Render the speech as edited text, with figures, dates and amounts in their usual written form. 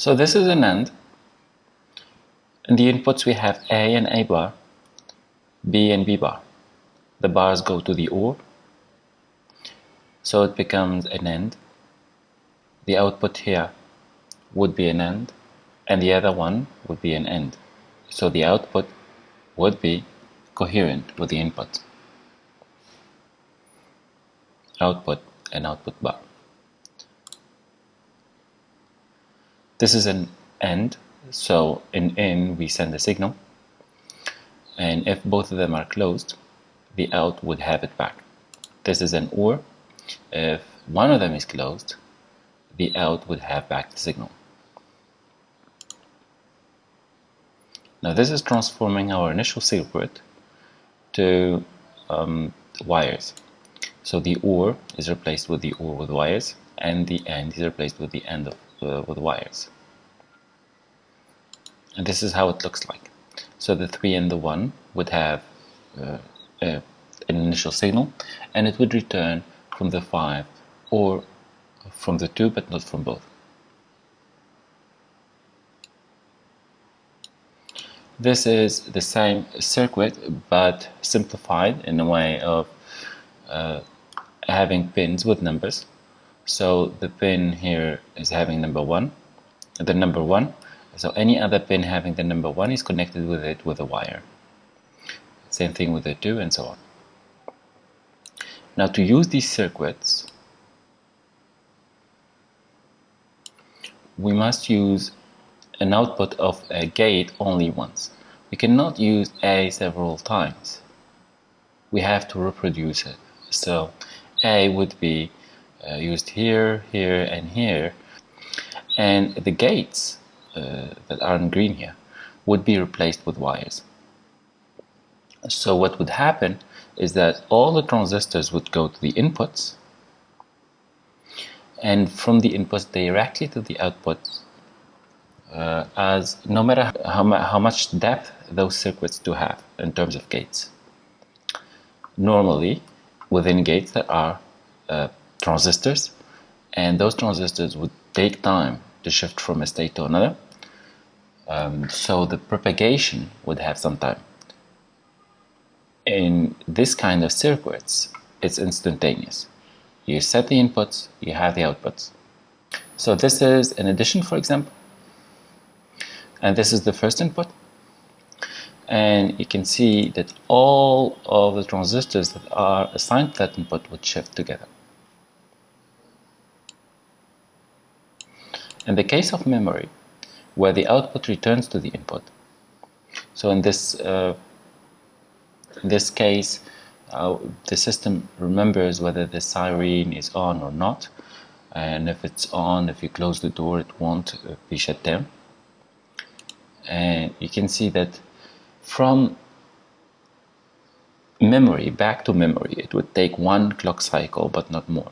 So this is an AND. In the inputs we have A and A bar, B and B bar. The bars go to the OR, so it becomes an AND. The output here would be an AND, and the other one would be an AND. So the output would be coherent with the input. Output and output bar. This is an AND, so in we send a signal, and if both of them are closed, the out would have it back. This is an OR. If one of them is closed, the out would have back the signal. Now this is transforming our initial circuit to wires. So the OR is replaced with the OR with wires, and the AND is replaced with the AND with wires. And this is how it looks like. So the 3 and the 1 would have an initial signal, and it would return from the 5 or from the 2, but not from both. This is the same circuit, but simplified in a way of having pins with numbers. So the pin here is having number 1, the number 1. So any other pin having the number 1 is connected with it with a wire. Same thing with the 2 and so on. Now to use these circuits, we must use an output of a gate only once. We cannot use A several times. We have to reproduce it. So A would be used here, here, and here, and the gates that are in green here would be replaced with wires. So what would happen is that all the transistors would go to the inputs, and from the inputs directly to the outputs, as no matter how much depth those circuits do have in terms of gates. Normally, within gates there are transistors, and those transistors would take time to shift from a state to another. So the propagation would have some time. In this kind of circuits, it's instantaneous. You set the inputs, you have the outputs. So this is an addition, for example, and this is the first input, and you can see that all of the transistors that are assigned to that input would shift together. In the case of memory, where the output returns to the input, so in this case, the system remembers whether the siren is on or not, and if it's on, if you close the door, it won't be shut down. And you can see that from memory back to memory, it would take 1 clock cycle, but not more.